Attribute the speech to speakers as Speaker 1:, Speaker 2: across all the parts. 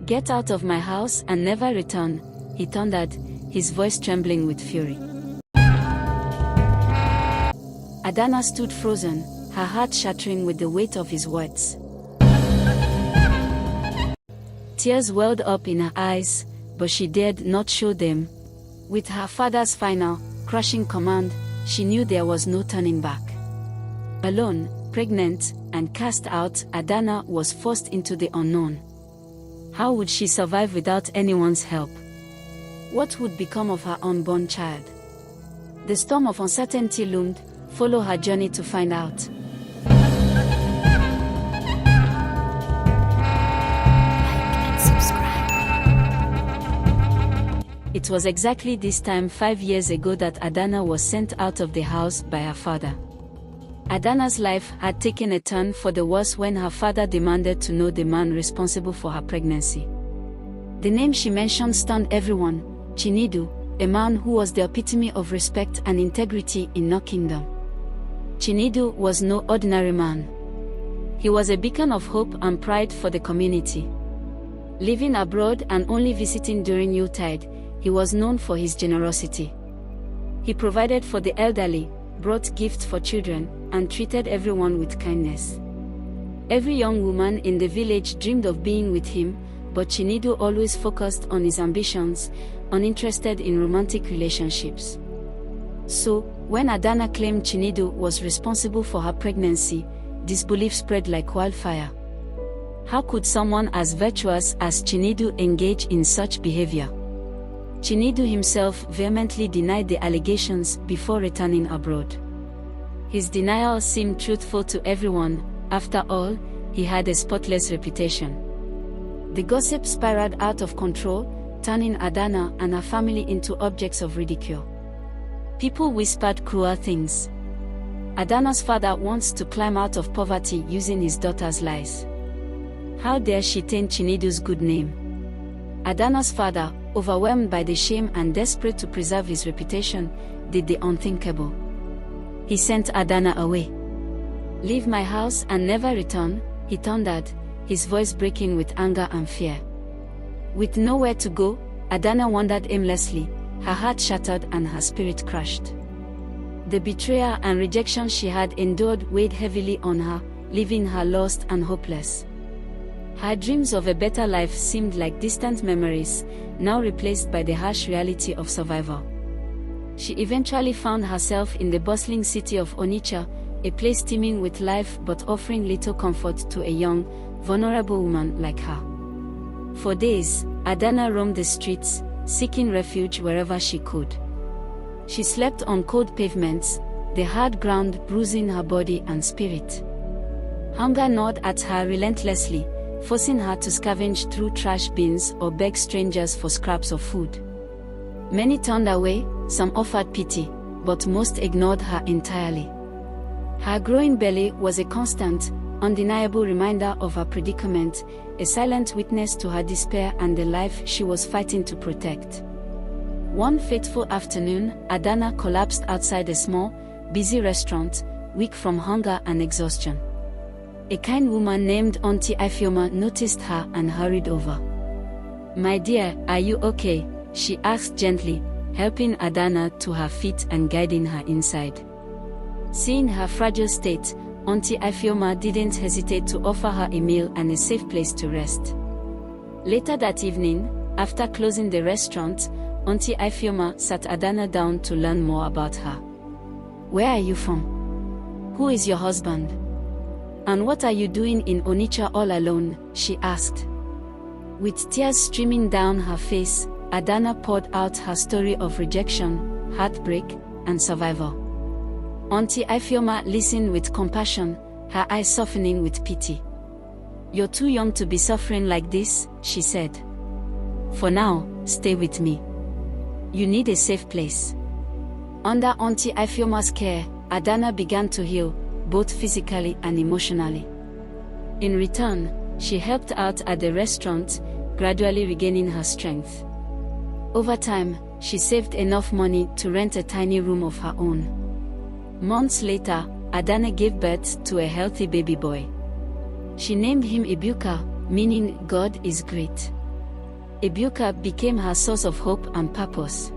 Speaker 1: "Get out of my house and never return," he thundered, his voice trembling with fury. Adanna stood frozen, her heart shattering with the weight of his words. Tears welled up in her eyes, but she dared not show them. With her father's final, crushing command, she knew there was no turning back. Alone, pregnant, and cast out, Adanna was forced into the unknown. How would she survive without anyone's help? What would become of her unborn child? The storm of uncertainty loomed. Follow her journey to find out. It was exactly this time 5 years ago that Adanna was sent out of the house by her father. Adanna's life had taken a turn for the worse when her father demanded to know the man responsible for her pregnancy. The name she mentioned stunned everyone: Chinedu, a man who was the epitome of respect and integrity in no kingdom. Chinedu was no ordinary man. He was a beacon of hope and pride for the community. Living abroad and only visiting during Yuletide, he was known for his generosity. He provided for the elderly, brought gifts for children, and treated everyone with kindness. Every young woman in the village dreamed of being with him, but Chinedu always focused on his ambitions, uninterested in romantic relationships. So, when Adanna claimed Chinedu was responsible for her pregnancy, disbelief spread like wildfire. How could someone as virtuous as Chinedu engage in such behavior? Chinedu himself vehemently denied the allegations before returning abroad. His denial seemed truthful to everyone. After all, he had a spotless reputation. The gossip spiraled out of control, turning Adanna and her family into objects of ridicule. People whispered cruel things. Adanna's father wants to climb out of poverty using his daughter's lies. How dare she taint Chinedu's good name? Adanna's father, overwhelmed by the shame and desperate to preserve his reputation, did the unthinkable. He sent Adanna away. "Leave my house and never return," he thundered, his voice breaking with anger and fear. With nowhere to go, Adanna wandered aimlessly, her heart shattered and her spirit crushed. The betrayal and rejection she had endured weighed heavily on her, leaving her lost and hopeless. Her dreams of a better life seemed like distant memories, now replaced by the harsh reality of survival. She eventually found herself in the bustling city of Onitsha, a place teeming with life but offering little comfort to a young, vulnerable woman like her. For days, Adanna roamed the streets, seeking refuge wherever she could. She slept on cold pavements, the hard ground bruising her body and spirit. Hunger gnawed at her relentlessly, forcing her to scavenge through trash bins or beg strangers for scraps of food. Many turned away, some offered pity, but most ignored her entirely. Her growing belly was a constant, undeniable reminder of her predicament, a silent witness to her despair and the life she was fighting to protect. One fateful afternoon, Adanna collapsed outside a small, busy restaurant, weak from hunger and exhaustion. A kind woman named Auntie Ifeoma noticed her and hurried over. "My dear, are you okay?" she asked gently, helping Adanna to her feet and guiding her inside. Seeing her fragile state, Auntie Ifeoma didn't hesitate to offer her a meal and a safe place to rest. Later that evening, after closing the restaurant, Auntie Ifeoma sat Adanna down to learn more about her. "Where are you from? Who is your husband? And what are you doing in Onitsha all alone?" she asked. With tears streaming down her face, Adanna poured out her story of rejection, heartbreak, and survival. Auntie Ifeoma listened with compassion, her eyes softening with pity. "You're too young to be suffering like this," she said. "For now, stay with me. You need a safe place." Under Auntie Ifeoma's care, Adanna began to heal, both physically and emotionally. In return, she helped out at the restaurant, gradually regaining her strength. Over time, she saved enough money to rent a tiny room of her own. Months later, Adanna gave birth to a healthy baby boy. She named him Ibuka, meaning God is great. Ebuka became her source of hope and purpose.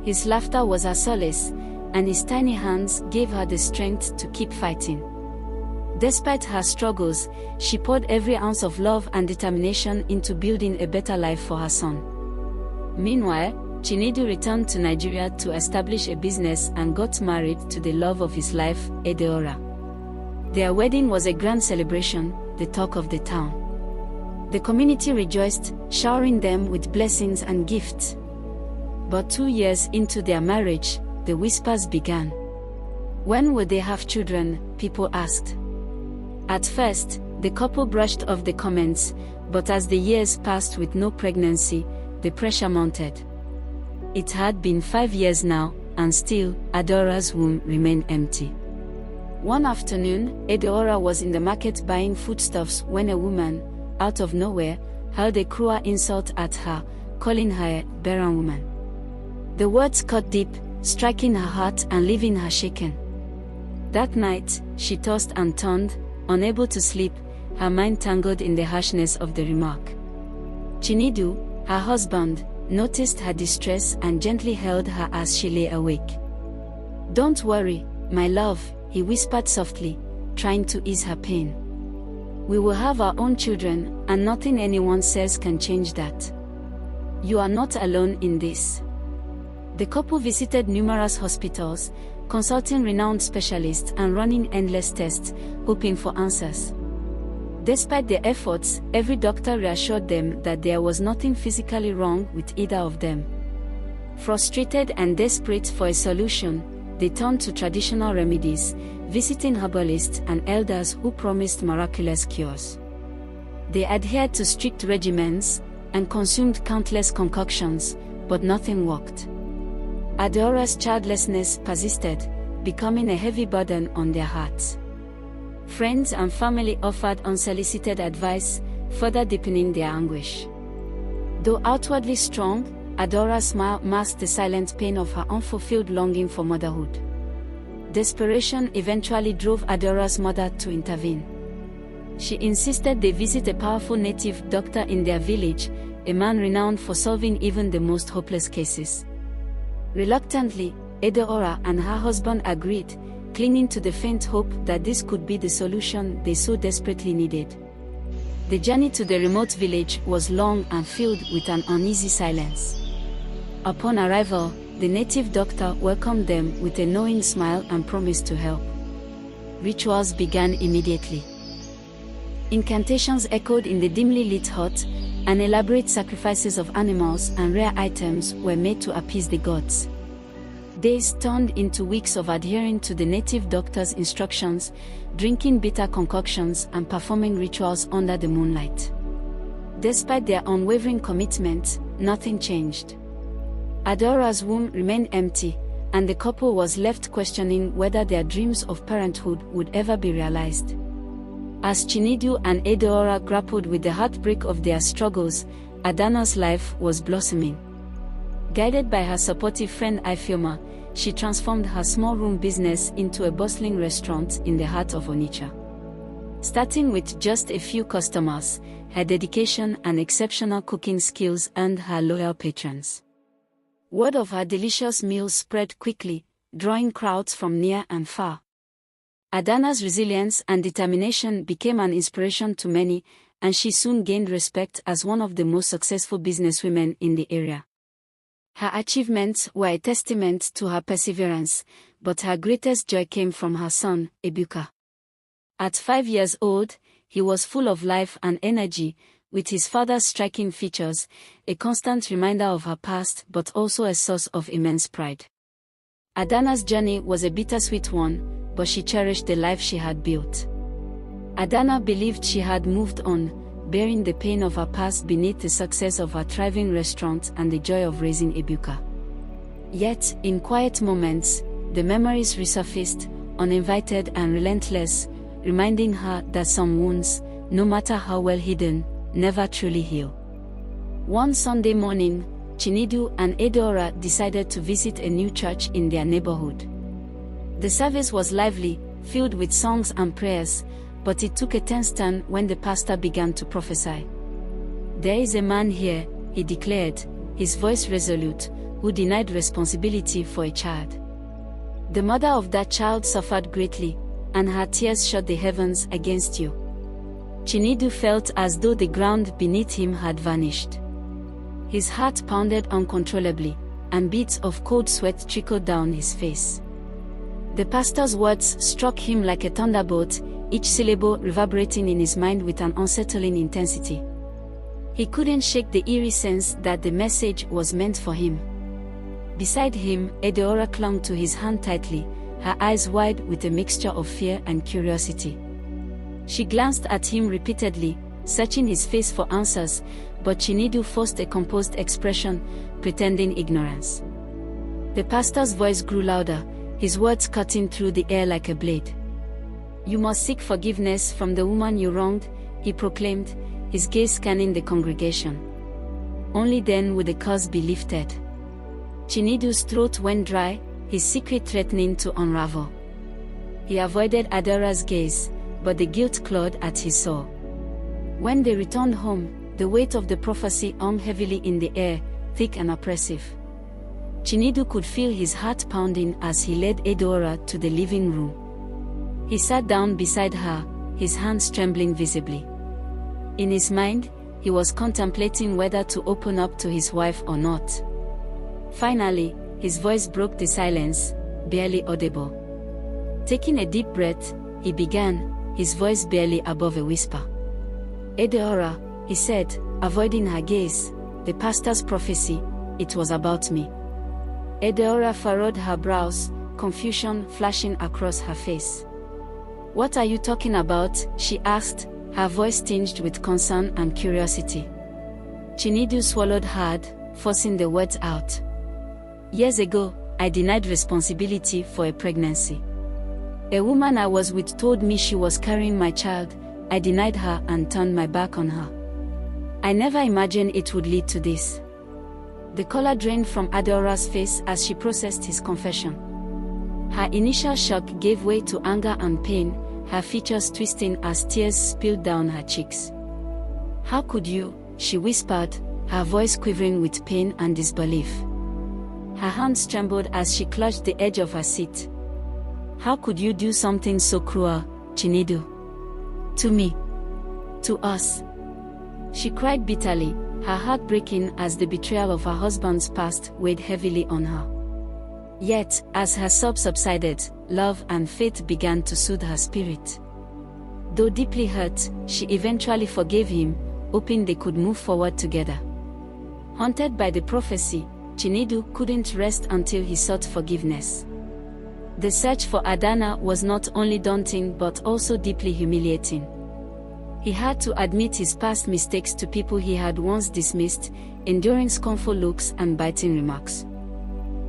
Speaker 1: His laughter was her solace, and his tiny hands gave her the strength to keep fighting. Despite her struggles, she poured every ounce of love and determination into building a better life for her son. Meanwhile, Chinedu returned to Nigeria to establish a business and got married to the love of his life, Edeora. Their wedding was a grand celebration, the talk of the town. The community rejoiced, showering them with blessings and gifts. But 2 years into their marriage, the whispers began. When would they have children, people asked. At first, the couple brushed off the comments, but as the years passed with no pregnancy, the pressure mounted. It had been 5 years now, and still, Adora's womb remained empty. One afternoon, Edeora was in the market buying foodstuffs when a woman, out of nowhere, hurled a cruel insult at her, calling her a barren woman. The words cut deep, striking her heart and leaving her shaken. That night, she tossed and turned, unable to sleep, her mind tangled in the harshness of the remark. Chinedu, her husband, noticed her distress and gently held her as she lay awake. "Don't worry, my love," he whispered softly, trying to ease her pain. "We will have our own children, and nothing anyone says can change that. You are not alone in this." The couple visited numerous hospitals, consulting renowned specialists and running endless tests, hoping for answers. Despite their efforts, every doctor reassured them that there was nothing physically wrong with either of them. Frustrated and desperate for a solution, they turned to traditional remedies, visiting herbalists and elders who promised miraculous cures. They adhered to strict regimens and consumed countless concoctions, but nothing worked. Adora's childlessness persisted, becoming a heavy burden on their hearts. Friends and family offered unsolicited advice, further deepening their anguish. Though outwardly strong, Adora's smile masked the silent pain of her unfulfilled longing for motherhood. Desperation eventually drove Adora's mother to intervene. She insisted they visit a powerful native doctor in their village, a man renowned for solving even the most hopeless cases. Reluctantly, Edeora and her husband agreed, clinging to the faint hope that this could be the solution they so desperately needed. The journey to the remote village was long and filled with an uneasy silence. Upon arrival, the native doctor welcomed them with a knowing smile and promised to help. Rituals began immediately. Incantations echoed in the dimly lit hut, and elaborate sacrifices of animals and rare items were made to appease the gods. Days turned into weeks of adhering to the native doctor's instructions, drinking bitter concoctions and performing rituals under the moonlight. Despite their unwavering commitment, nothing changed. Adora's womb remained empty, and the couple was left questioning whether their dreams of parenthood would ever be realized. As Chinedu and Edeora grappled with the heartbreak of their struggles, Adanna's life was blossoming. Guided by her supportive friend Ifeoma, she transformed her small-room business into a bustling restaurant in the heart of Onitsha. Starting with just a few customers, her dedication and exceptional cooking skills earned her loyal patrons. Word of her delicious meals spread quickly, drawing crowds from near and far. Adanna's resilience and determination became an inspiration to many, and she soon gained respect as one of the most successful businesswomen in the area. Her achievements were a testament to her perseverance, but her greatest joy came from her son, Ebuka. At 5 years old, he was full of life and energy, with his father's striking features, a constant reminder of her past but also a source of immense pride. Adanna's journey was a bittersweet one, but she cherished the life she had built. Adanna believed she had moved on, bearing the pain of her past beneath the success of her thriving restaurant and the joy of raising Ebuka. Yet, in quiet moments, the memories resurfaced, uninvited and relentless, reminding her that some wounds, no matter how well hidden, never truly heal. One Sunday morning, Chinedu and Edeora decided to visit a new church in their neighborhood. The service was lively, filled with songs and prayers, but it took a tense turn when the pastor began to prophesy. "There is a man here," he declared, his voice resolute, who denied responsibility for a child. The mother of that child suffered greatly, and her tears shut the heavens against you. Chinedu felt as though the ground beneath him had vanished. His heart pounded uncontrollably, and beads of cold sweat trickled down his face. The pastor's words struck him like a thunderbolt, each syllable reverberating in his mind with an unsettling intensity. He couldn't shake the eerie sense that the message was meant for him. Beside him, Adanna clung to his hand tightly, her eyes wide with a mixture of fear and curiosity. She glanced at him repeatedly, searching his face for answers, but Chinedu forced a composed expression, pretending ignorance. The pastor's voice grew louder, his words cutting through the air like a blade. "You must seek forgiveness from the woman you wronged," he proclaimed, his gaze scanning the congregation. "Only then will the curse be lifted." Chinedu's throat went dry, his secret threatening to unravel. He avoided Adanna's gaze, but the guilt clawed at his soul. When they returned home, the weight of the prophecy hung heavily in the air, thick and oppressive. Chinedu could feel his heart pounding as he led Adanna to the living room. He sat down beside her, his hands trembling visibly. In his mind, he was contemplating whether to open up to his wife or not. Finally, his voice broke the silence, barely audible. Taking a deep breath, he began, his voice barely above a whisper. "Adanna," he said, avoiding her gaze, "the pastor's prophecy, it was about me." Adanna furrowed her brows, confusion flashing across her face. "What are you talking about?" she asked, her voice tinged with concern and curiosity. Chinedu swallowed hard, forcing the words out. "Years ago, I denied responsibility for a pregnancy. A woman I was with told me she was carrying my child. I denied her and turned my back on her. I never imagined it would lead to this." The color drained from Adanna's face as she processed his confession. Her initial shock gave way to anger and pain, her features twisting as tears spilled down her cheeks. "How could you?" she whispered, her voice quivering with pain and disbelief. Her hands trembled as she clutched the edge of her seat. "How could you do something so cruel, Chinedu? To me. To us." She cried bitterly, her heart breaking as the betrayal of her husband's past weighed heavily on her. Yet, as her sobs subsided, love and faith began to soothe her spirit. Though deeply hurt, she eventually forgave him, hoping they could move forward together. Haunted by the prophecy, Chinedu couldn't rest until he sought forgiveness. The search for Adanna was not only daunting but also deeply humiliating. He had to admit his past mistakes to people he had once dismissed, enduring scornful looks and biting remarks.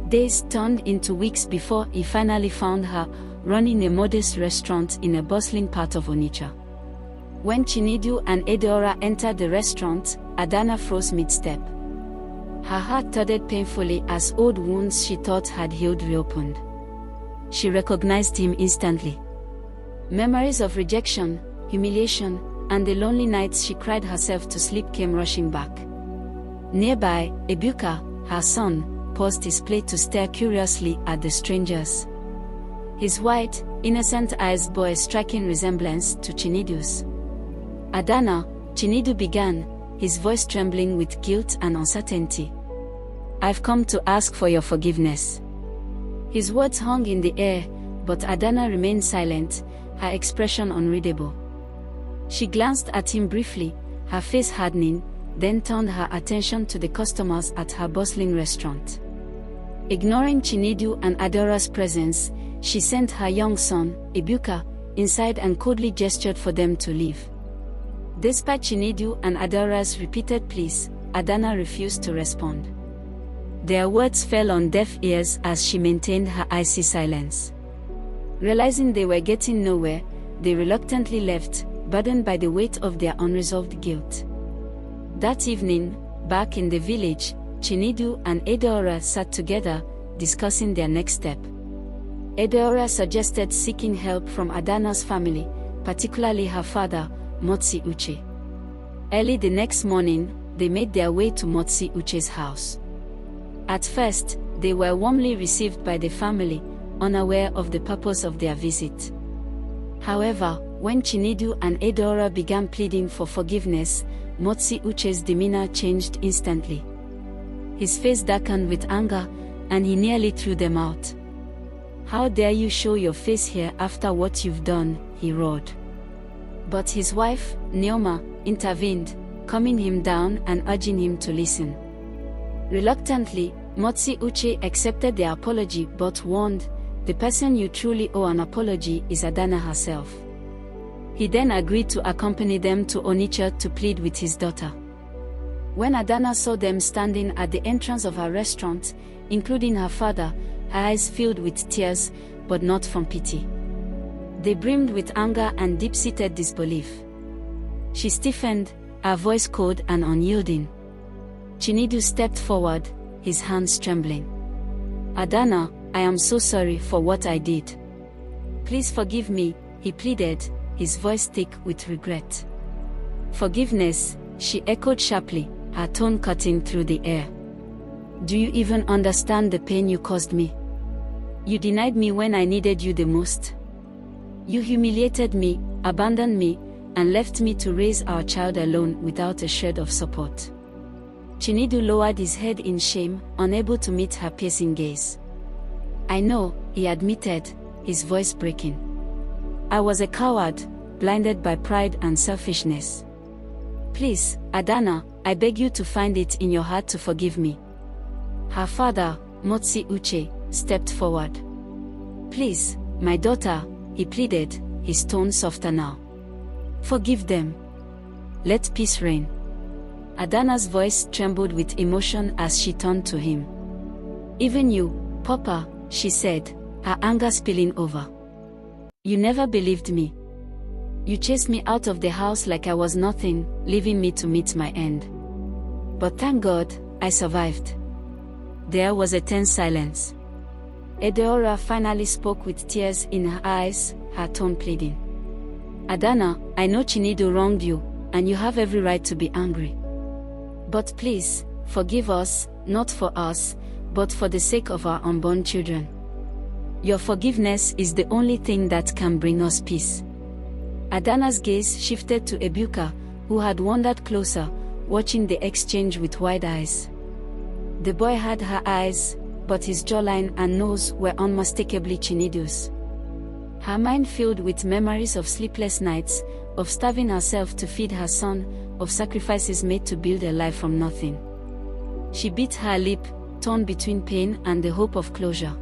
Speaker 1: Days turned into weeks before he finally found her, running a modest restaurant in a bustling part of Onitsha. When Chinedu and Adanna entered the restaurant, Adanna froze mid-step. Her heart thudded painfully as old wounds she thought had healed reopened. She recognized him instantly. Memories of rejection, humiliation, and the lonely nights she cried herself to sleep came rushing back. Nearby, Ebuka, her son, paused his plate to stare curiously at the strangers. His white, innocent eyes bore a striking resemblance to Chinedu's. "Adanna," Chinedu began, his voice trembling with guilt and uncertainty. "I've come to ask for your forgiveness." His words hung in the air, but Adanna remained silent, her expression unreadable. She glanced at him briefly, her face hardening, then turned her attention to the customers at her bustling restaurant. Ignoring Chinedu and Adanna's presence, she sent her young son, Ebuka, inside and coldly gestured for them to leave. Despite Chinedu and Adanna's repeated pleas, Adanna refused to respond. Their words fell on deaf ears as she maintained her icy silence. Realizing they were getting nowhere, they reluctantly left, burdened by the weight of their unresolved guilt. That evening, back in the village, Chinedu and Adanna sat together, discussing their next step. Adanna suggested seeking help from Adanna's family, particularly her father, Motsi Uche. Early the next morning, they made their way to Motsi Uche's house. At first, they were warmly received by the family, unaware of the purpose of their visit. However, when Chinedu and Edeora began pleading for forgiveness, Motsi Uche's demeanor changed instantly. His face darkened with anger, and he nearly threw them out. "How dare you show your face here after what you've done?" he roared. But his wife, Neoma, intervened, calming him down and urging him to listen. Reluctantly, Motsi Uche accepted the apology but warned, "The person you truly owe an apology is Adanna herself." He then agreed to accompany them to Onitsha to plead with his daughter. When Adanna saw them standing at the entrance of her restaurant, including her father, her eyes filled with tears, but not from pity. They brimmed with anger and deep-seated disbelief. She stiffened, her voice cold and unyielding. Chinedu stepped forward, his hands trembling. "Adanna, I am so sorry for what I did. Please forgive me," he pleaded, his voice thick with regret. "Forgiveness," she echoed sharply, her tone cutting through the air. "Do you even understand the pain you caused me? You denied me when I needed you the most. You humiliated me, abandoned me, and left me to raise our child alone without a shred of support." Chinedu lowered his head in shame, unable to meet her piercing gaze. "I know," he admitted, his voice breaking. "I was a coward, blinded by pride and selfishness. Please, Adanna, I beg you to find it in your heart to forgive me." Her father, Motsi Uche, stepped forward. "Please, my daughter," he pleaded, his tone softer now. "Forgive them. Let peace reign." Adanna's voice trembled with emotion as she turned to him. "Even you, Papa," she said, her anger spilling over. "You never believed me. You chased me out of the house like I was nothing, leaving me to meet my end. But thank God, I survived." There was a tense silence. Edeora finally spoke with tears in her eyes, her tone pleading. "Adanna, I know Chinedu wronged you, and you have every right to be angry. But please, forgive us, not for us, but for the sake of our unborn children. Your forgiveness is the only thing that can bring us peace." Adanna's gaze shifted to Ebuka, who had wandered closer, watching the exchange with wide eyes. The boy had her eyes, but his jawline and nose were unmistakably Chinedu's. Her mind filled with memories of sleepless nights, of starving herself to feed her son, of sacrifices made to build a life from nothing. She bit her lip, torn between pain and the hope of closure.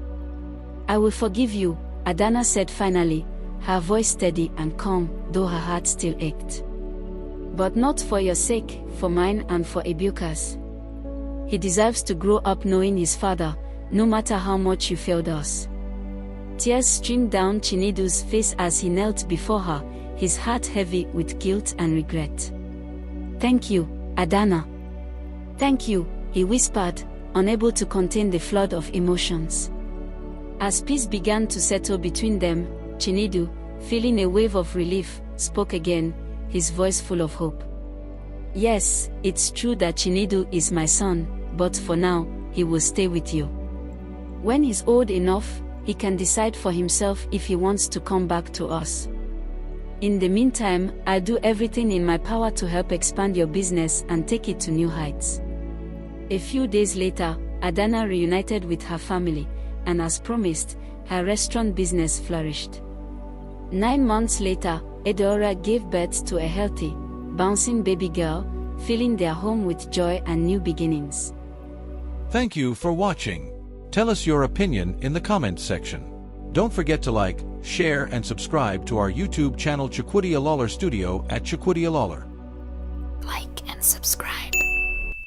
Speaker 1: "I will forgive you," Adanna said finally, her voice steady and calm, though her heart still ached. "But not for your sake, for mine and for Ebuka's. He deserves to grow up knowing his father, no matter how much you failed us." Tears streamed down Chinedu's face as he knelt before her, his heart heavy with guilt and regret. "Thank you, Adanna. Thank you," he whispered, unable to contain the flood of emotions. As peace began to settle between them, Chinedu, feeling a wave of relief, spoke again, his voice full of hope. "Yes, it's true that Chinedu is my son, but for now, he will stay with you. When he's old enough, he can decide for himself if he wants to come back to us. In the meantime, I'll do everything in my power to help expand your business and take it to new heights." A few days later, Adanna reunited with her family, and as promised, her restaurant business flourished. 9 months later, Edeora gave birth to a healthy, bouncing baby girl, filling their home with joy and new beginnings.
Speaker 2: Thank you for watching. Tell us your opinion in the comments section. Don't forget to like, share and subscribe to our YouTube channel Chukwudi Alaulor Studio at Chukwudi Alaulor.
Speaker 3: Like and subscribe.